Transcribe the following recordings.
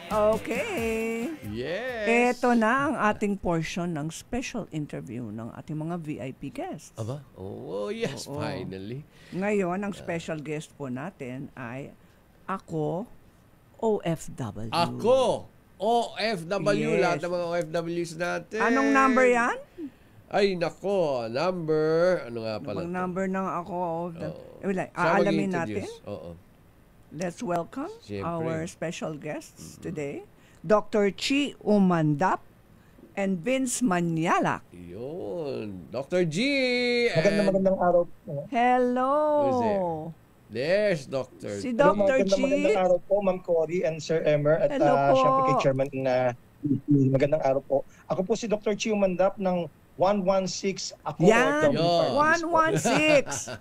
Okay. Yes. Ito na ang ating portion ng special interview ng ating mga VIP guests. Aba? Oh, yes, Oo. finally. Ngayon, ang special guest po natin ay ako, OFW. Ako, OFW, Yes. lahat ng mga OFWs natin. Anong number yan? Ay, nako, number, ano nga pala? Anong number ng ako, OFW? Siya Aalamin mag-introduce. natin. Oo. Let's welcome Siyempre. our special guests today, Dr. Chi Umandap and Vince Manyalak. Yun. Dr. G. Magandang araw po. Hello! Who is There's Dr. Si Hello, Dr. Chi. magandang araw po, Ma'am Cory and Sir Emer at Hello po. syempre kay Chairman na magandang araw po. Ako po si Dr. Chi Umandap ng 116 ako Yan! OFW. 116.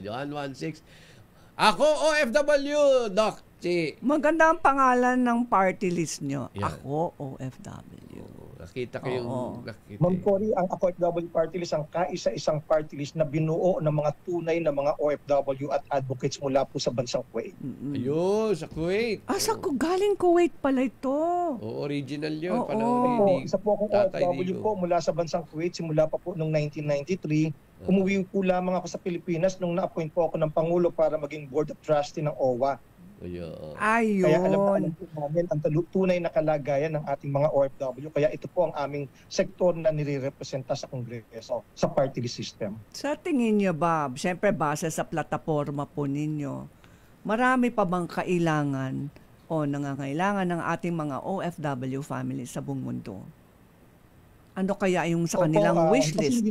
Johan 16. Ako, OFW, Doc Chi. Maganda ang pangalan ng party list nyo. Yan. Ako, OFW. Nakita ko yung... Oo. Nakita Ma'am Cory, ang ako OFW party list ang kaisa-isang party list na binuo ng mga tunay na mga OFW at advocates mula po sa bansang Kuwait. Ayun, sa Kuwait. Sa galing Kuwait pala ito. Oo, original yun. Oo. Panahon ni Isa po akong Tatay OFW Digo. po mula sa bansang Kuwait simula pa po noong 1993. Umuwi po lamang ako sa Pilipinas nung na-appoint po ako ng Pangulo para maging Board of Trustee ng OWA. Ayun. Kaya alam Ayun. po namin ang tunay na kalagayan ng ating mga OFW. Kaya ito po ang aming sektor na nire-representa sa Kongreso, sa party list system. Sa tingin nyo ba, siyempre base sa plataforma po ninyo, marami pa bang kailangan o nangangailangan ng ating mga OFW families sa buong mundo? Ano kaya yung sa kanilang wish Kasi list?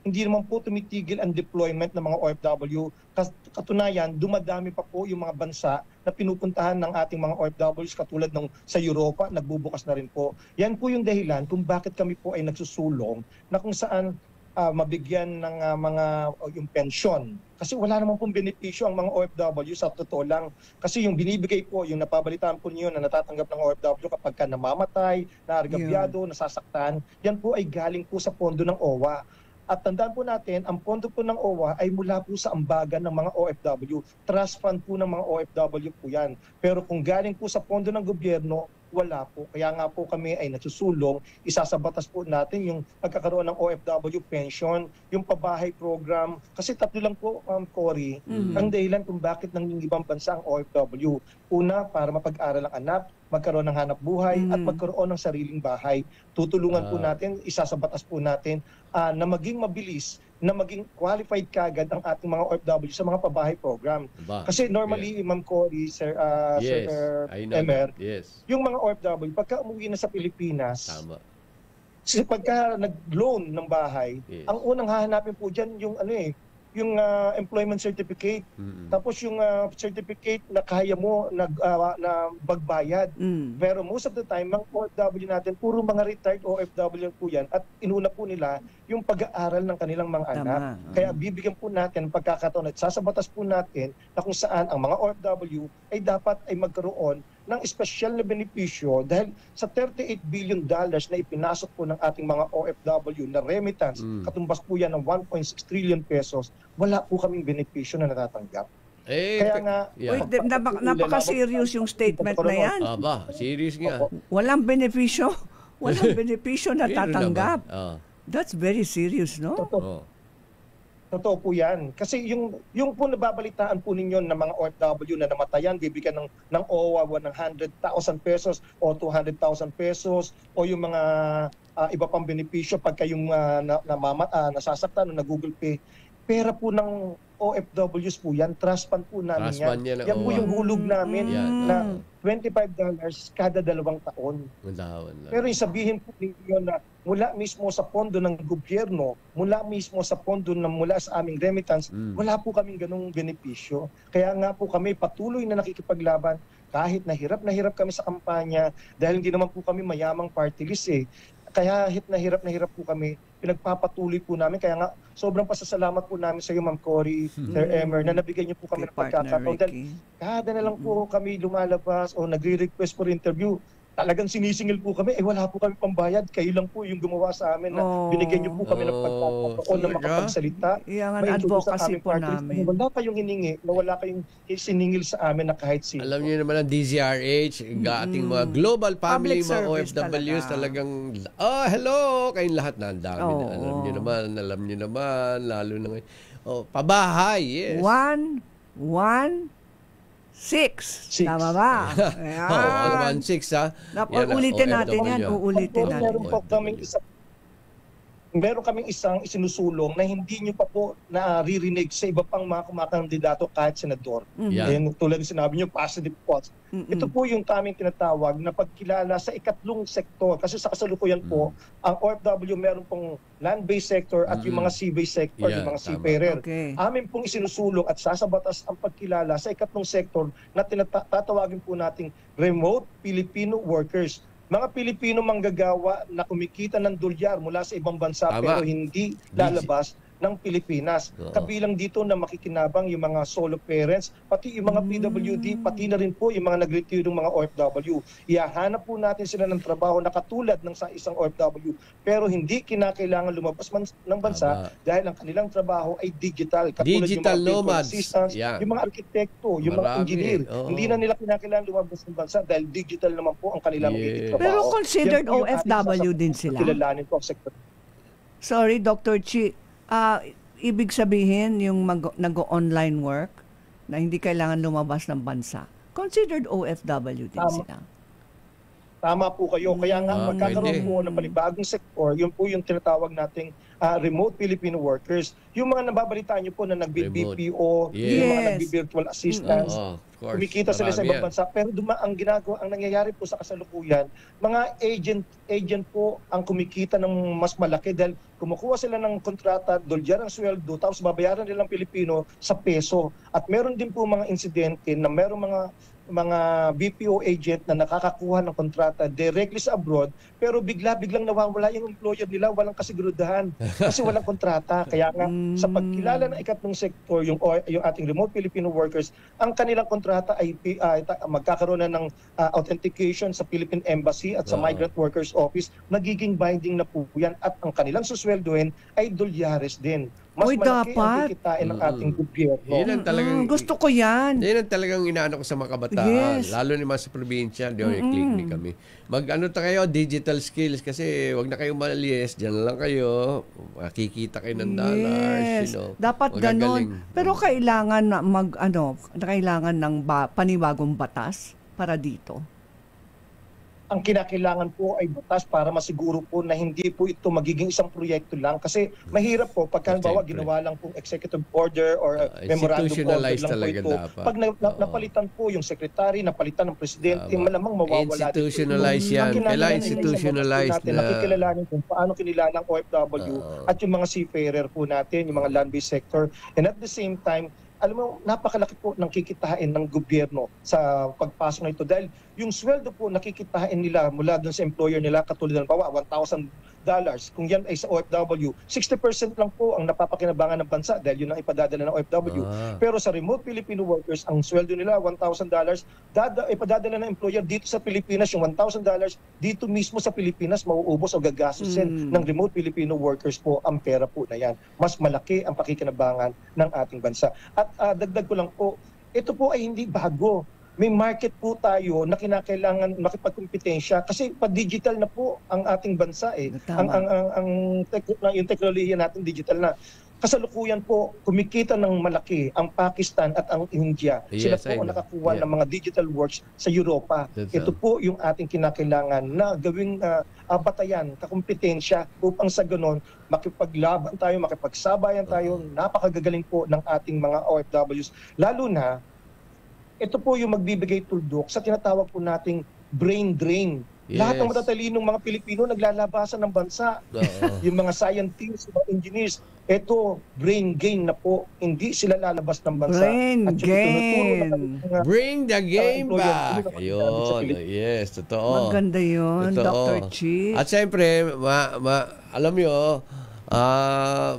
hindi naman po tumitigil ang deployment ng mga OFW. Katunayan, dumadami pa po yung mga bansa na pinupuntahan ng ating mga OFWs katulad ng sa Europa, nagbubukas na rin po. Yan po yung dahilan kung bakit kami po ay nagsusulong na kung saan mabigyan ng yung pensyon. Kasi wala naman pong benepisyo ang mga OFW sa totoo lang. Kasi yung binibigay po, yung napabalitaan po niyo na natatanggap ng OFW kapag ka namamatay, naargabyado, nasasaktan, yan po ay galing po sa pondo ng OWA. At tandaan po natin, ang pondo po ng OWA ay mula po sa ambagan ng mga OFW. Trust fund po ng mga OFW po yan. Pero kung galing po sa pondo ng gobyerno, wala po. Kaya nga po kami ay nagsusulong, isasabatas po natin yung pagkakaroon ng OFW pension, yung pabahay program. Kasi tatlo lang po, Cory, ang dahilan kung bakit nang ibang bansa ang OFW. Una, para mapag-aral ang anak, magkaroon ng hanap buhay at magkaroon ng sariling bahay. Tutulungan po natin, isasabatas po natin na maging mabilis, na maging qualified kagad ang ating mga OFW sa mga pabahay program. Kasi normally, Ma'am Cory, Sir Emer, yung mga OFW, pagka umuwi na sa Pilipinas, Tama. pagka nag-loan ng bahay, ang unang hahanapin po dyan yung yung employment certificate. Tapos yung certificate na kaya mo na magbayad. Pero most of the time, mga OFW natin, puro mga retired OFW po yan at inuna po nila yung pag-aaral ng kanilang mga anak. Kaya bibigyan po natin pagkakataon at sasabatas po natin na kung saan ang mga OFW ay dapat ay magkaroon ng espesyal na benepisyo dahil sa $38 billion na ipinasok po ng ating mga OFW na remittance, katumbas po yan ng 1.6 trillion pesos, wala po kaming benepisyo na natatanggap. Kaya nga, napaka-serious yung statement na yan. Aba, serious nga. Walang benepisyo. Walang benepisyo na tatanggap. That's very serious, no? Totoo po yan. Kasi yung po nababalitaan po ninyo ng mga OFW na namatayan, bibigyan ng OWA ng 100,000 pesos o 200,000 pesos o yung mga iba pang benepisyo pagka yung nasasaktan o na-Google Pay. Pera po ng OFWs po yan, trust fund po namin yan. Yan po yung hulog namin na $25 kada 2 taon. Pero yung sabihin po ninyo na mula mismo sa pondo ng gobyerno, mula mismo sa pondo mula sa aming remittance, wala po kaming ganung benepisyo. Kaya nga po kami patuloy na nakikipaglaban kahit na hirap kami sa kampanya dahil hindi naman po kami mayamang party list eh. Kaya na hirap po kami, pinagpapatuloy po namin. Kaya nga, sobrang pasasalamat po namin sa iyo, Ma'am Cory, Sir Emer, na nabigyan niyo po kami ng pagkakataon. Dahil kada na lang po kami lumalabas o nagre-request for interview, talagang sinisingil po kami, wala po kami pambayad, kayo lang po yung gumawa sa amin na binigyan niyo po kami ng pagkakataon na makapagsalita. Yan ang May introduce ang advocacy aming po party list. namin. Wala kayong hiningi, na wala kayong siningil sa amin na kahit sino. Alam niyo naman ang DZRH, ating mga global family, Public mga service OFWs talagang, hello, kayong lahat na ang dami. Oo. Alam niyo naman, lalo na ngayon. Pabahay, yes. 116. Tama ba? Ayan. 116 ha. Ulitin natin yan. Uulitin natin. Meron kaming isang isinusulong na hindi nyo pa po naririnig sa iba pang mga kumakandidato kahit senador. Ayan, tulad ng sinabi nyo, positive thoughts. Ito po yung kaming tinatawag na pagkilala sa ikatlong sektor. Kasi sa kasalukuyan po, ang OFW meron pong land-based sector at yung mga sea-based sector, yung mga seafarer. Amin pong isinusulong at sasabatas ang pagkilala sa ikatlong sektor na tatawagin po nating remote Filipino workers. Mga Pilipino manggagawa na kumikita ng dolyar mula sa ibang bansa pero hindi lalabas ng Pilipinas. Kabilang dito na makikinabang yung mga solo parents, pati yung mga PWD, pati na rin po yung mga nag-retire ng mga OFW. Ihahanap po natin sila ng trabaho na katulad ng sa isang OFW pero hindi kinakailangan lumabas ng bansa dahil ang kanilang trabaho ay digital. Katulad Digital yung mga nomads. assistants, yung mga arkitekto, yung mga engineer. Hindi na nila kinakailangan lumabas ng bansa dahil digital naman po ang kanilang trabaho. Pero considered OFW din sila. Kilalanin po ang sektor. Sorry, Dr. Chi. Ibig sabihin yung nag-online work na hindi kailangan lumabas ng bansa, considered OFW din sila. Tama po kayo. Kaya nga magkakaroon po ng panibagong sektor, yun po yung tinatawag nating remote Filipino workers. Yung mga nababalitaan nyo po na nag-BPO, yung mga nag-virtual assistants, kumikita sila sa ibang bansa. Pero ang nangyayari po sa kasalukuyan, mga agent po ang kumikita ng mas malaki dahil kumukuha sila ng kontrata, dolyar ang sweldo, tapos babayaran nilang Pilipino sa peso. At meron din po mga insidente na meron mga BPO agent na nakakakuha ng kontrata directly sa abroad pero biglang nawawala yung employer nila, walang kasigurudahan kasi walang kontrata. Kaya nga sa pagkilala ng ikatlong sektor, yung ating remote Filipino workers, ang kanilang kontrata ay magkakaroon na ng authentication sa Philippine Embassy at sa Migrant Workers Office, magiging binding na po yan at ang kanilang susweldohin ay dolyares din. Mas malaki ang kikitain ng ating gobyerno. Gusto ko yan. Yan ang talagang inaano ko sa mga kabataan. Lalo naman sa probinsya. Click me kami. Mag-ano kayo, digital skills. Kasi wag na kayong malis. Diyan lang kayo. Makikita kayo ng dollars. Dapat ganon. Pero kailangan kailangan ng panibagong batas para dito. Ang kinakailangan po ay batas para masiguro po na hindi po ito magiging isang proyekto lang. Kasi mahirap po pagka ginawa lang pong executive order or memorandum order lang po ito. Pag napalitan po yung secretary, napalitan ng presidente, malamang mawawala dito. Institutionalize yan. Kailangan institutionalize na. Nakikilalanin kung paano kinilala ng OFW at yung mga seafarer po natin, yung mga land-based sector. And at the same time, alam mo, napakalaki po ng kikitain ng gobyerno sa pagpasok na ito dahil yung sweldo po nakikitain nila mula dun sa employer nila katulad ng $1,000. Kung yan ay sa OFW, 60% lang po ang napapakinabangan ng bansa dahil yun ang ipadadala ng OFW. Pero sa remote Filipino workers, ang sweldo nila $1,000, ipadadala ng employer dito sa Pilipinas yung $1,000 dito mismo sa Pilipinas mauubos o gagastusin ng remote Filipino workers po ang pera po na yan. Mas malaki ang pakikinabangan ng ating bansa. At dagdag ko lang po, ito po ay hindi bago. May market po tayo na kinakailangan makipagkompetensya kasi pa-digital na po ang ating bansa eh. Yung teknolohiya natin digital na. Kasalukuyan po, kumikita ng malaki ang Pakistan at ang India. Sila po ang nakakuha ng mga digital works sa Europa. Ito po yung ating kinakailangan na gawing batayan, kakumpetensya upang sa ganon makipaglaban tayo, makipagsabayan tayo. Napakagagaling po ng ating mga OFWs. Lalo na, ito po yung magbibigay tuldok sa tinatawag po nating brain drain. Lahat ng matatalinong mga Pilipino naglalabasan ng bansa. Yung mga scientists, mga engineers, ito, brain gain na po. Hindi sila lalabas ng bansa. Bring the game back. Ayun. Yes, totoo. Maganda yun, Dr. Chi. At siyempre, alam nyo,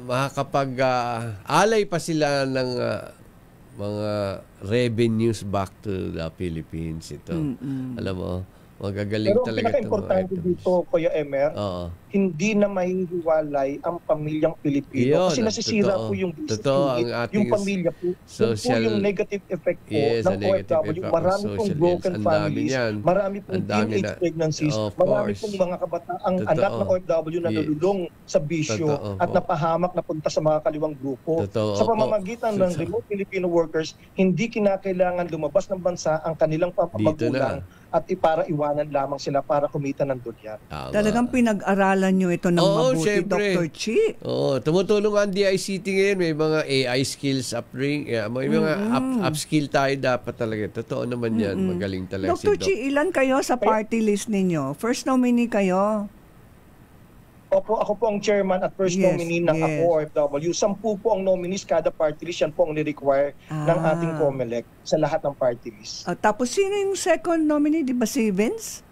makakapag-alay pa sila ng mga revenues back to the Philippines. Ito. Alam mo, Magagaling Pero ang talaga itong mga pinaka-importante OFWs. dito, Kuya Emer, Oo. hindi na mahihiwalay ang pamilyang Pilipino. Yun, Kasi nasisira totoo. po yung business Totoo, ang unit, ating yung pamilya po. Yun po social- yung negative effect po Yes, ng ang negative OFW. effect Marami ng pong social broken ills. Ang dami families, niyan. marami pong Ang dami teenage na. pregnancies, Of marami course. pong mga kabataang Totoo. anak ng OFW na Yes. nalulong sa bisyo Totoo at po. napahamak na punta sa mga kaliwang grupo. Totoo Sa po. pamamagitan ng Totoo. remote Filipino workers, hindi kinakailangan lumabas ng bansa ang kanilang magulang at para iwanan lamang sila para kumita ng dolyar. Tama. Talagang pinag-aralan nyo ito ng Oo, mabuti, syempre. Dr. Chi. Oo, tumutulong ang DICT ngayon. May mga AI skills may mga upskill tayo dapat talaga. Totoo naman yan. Magaling talaga Dr. si Doc. Chi, ilan kayo sa party list ninyo? First nominee kayo? Opo, ako po ang chairman at first Yes, nominee ng yes. Ako OFW. 10 po ang nominees kada party list. Yan po ang ni-require ng ating COMELEC sa lahat ng party list. Tapos sino yung second nominee? Di ba si Vince?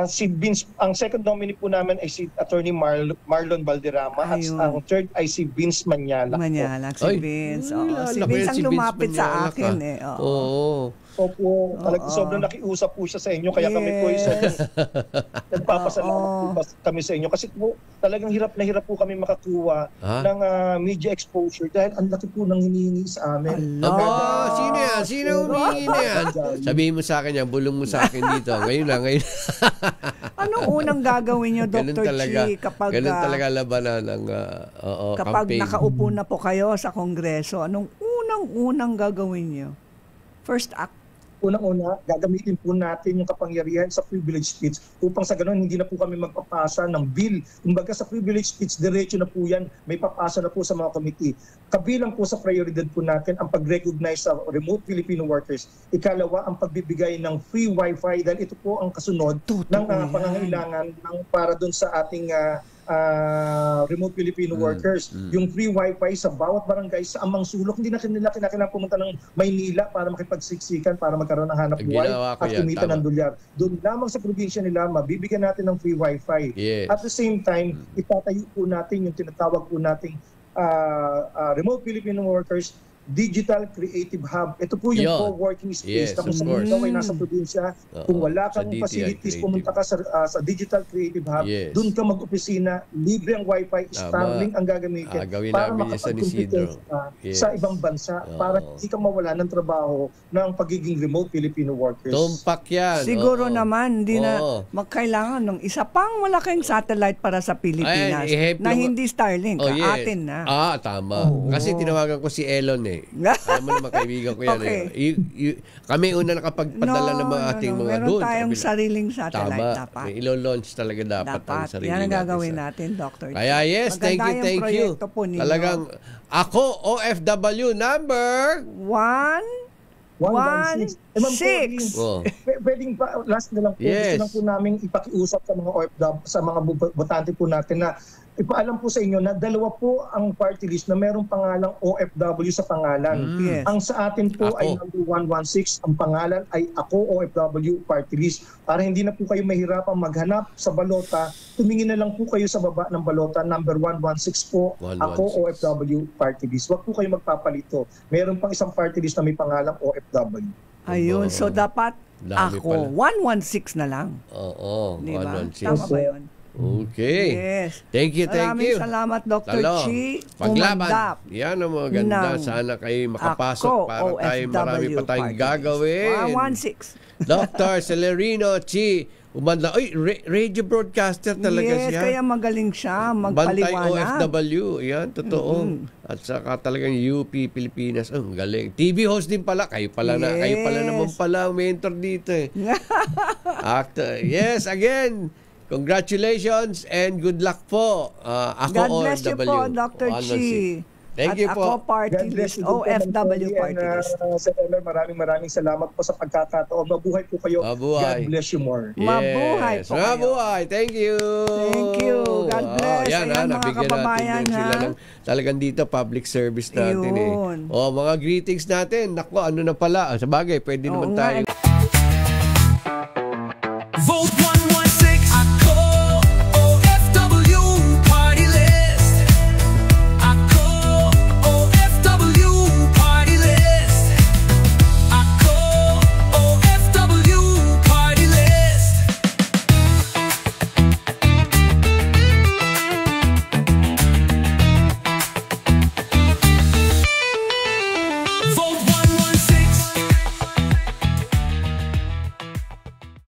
Si Vince, ang second nominee po namin ay si Attorney Marlon Valderrama at Ayun. ang third ay si Vince Manyala. Manyalag, si Ay, Vince. kilala Si ko Vince yan, ang si Vince lumapit sa Manyala akin ka. eh. Oo. Oo. Opo, talagang sobrang nakiusap po siya sa inyo kaya kami po Yes. nagpapasalamat po kami sa inyo kasi po talagang hirap na hirap po kami makakuha ng media exposure dahil ang laki po ng hinihingi sa amin. Ala. Sino yan? Sino humingi na yan? Sabihin mo sa akin yan, bulong mo sa akin dito. Ngayon na, ngayon. Anong unang gagawin nyo, Ganun Dr. talaga. Chi, kapag, Ganun talaga labanan ng kapag campaign. nakaupo na po kayo sa Kongreso? Anong unang gagawin nyo? First act. Unang-una, gagamitin po natin yung kapangyarihan sa privilege speech upang sa ganun hindi na po kami magpapasa ng bill. Kumbaga sa privilege speech, diretso na po yan, may papasa na po sa mga committee. Kabilang po sa prioridad po natin ang pag-recognize sa remote Filipino workers. Ikalawa, ang pagbibigay ng free wifi dahil ito po ang kasunod ng pangangailangan ng para dun sa ating remote Filipino workers. Yung free wifi sa bawat barangay sa amang sulok, hindi na kinakailangan pumunta ng Maynila para makipagsiksikan, para magkaroon ng hanap buhay Ginawa ko at yan, kumita tama. ng dolyar. Doon lamang sa probinsya nila, mabibigyan natin ng free wifi. Yes. At the same time, itatayo po natin yung tinatawag po nating remote Filipino workers Digital Creative Hub. Ito po yung Yun. co-working space Yes, na kung of saan course. ikaw ay nasa probinsya, Oo, kung wala sa kang DTI facilities, Creative. pumunta ka sa Digital Creative Hub, Yes. doon ka mag-opisina, libre ang wifi, Starlink ang gagamitin Gawin para namin yan sa Isidro. sa ibang bansa, Oo. para hindi ka mawala ng trabaho ng pagiging remote Filipino workers. Tumpak yan. Siguro Oo. naman, hindi na Oo. magkailangan ng isa pang malaking satellite para sa Pilipinas Ay, ihip na lang- hindi Starlink, yes. atin na. Tama. Kasi tinawagan ko si Elon eh. Alam mo naman, kaibigan ko yan Okay. kami una nakapagpadala ng mga ating mga Meron doon. sa tayong kabila. sariling satellite Tama. dapat. May ilo-launch talaga dapat ang sarili Yan ang natin gagawin sa- natin, Dr. Chi. Kaya yes, Maganda thank you. yung proyekto po ninyo. Talagang ako, OFW number. 116. Ma'am 116. Oh. Pwedeng pa, last na lang po, Yes. gusto lang po namin ipakiusap sa mga OFW, sa mga botante po natin na ipaalam po sa inyo na dalawa po ang party list na merong pangalang OFW sa pangalan. Yes. Ang sa atin po Ako. ay number 116, ang pangalan ay Ako OFW Party List. Para hindi na po kayo mahirapang maghanap sa balota, tumingin na lang po kayo sa baba ng balota, number 116 po, 116. Ako OFW Party List. Huwag po kayo magpapalito. Meron pang isang party list na may pangalang OFW. Ayun, so dapat Dami ako, 116 na lang. Oo, Di ba? 116. Tama ba yun? Okay. Yes. Thank you, thank Maraming you. salamat, Dr. Chi. Paglaban. Umandap Yan ang mga ganda. ng Sana kayo makapasok Ako, para tayo marami OFW pa tayong party list. gagawin. 116. Dr. Celerino Chi. Umanda. Ay, radio broadcaster talaga Yes, siya. kaya magaling siya Bantay magpaliwanag. OFW. Yan, totoo. At saka talagang UP Pilipinas. Ang galing. TV host din pala. Kayo pala Yes. naman pala mentor dito eh. Actor. Yes, again. Congratulations and good luck po. Ako God bless you OFW. po, Dr. Chi. Thank At you ako po. party God bless list, you din po, OFW Ma'am party Tony, list. Sir Eller, maraming salamat po sa pagkakataon. Mabuhay po kayo. Mabuhay. God bless you more. Mabuhay po kayo. Mabuhay. Thank you. Thank you. God bless. Yan, Ayan, mga nabigyan kababayan, natin sila ha? ng talagang dito public service natin Yun. eh. Mga greetings natin. Nako, ano na pala. Sa bagay, pwede Oo naman nga, tayo.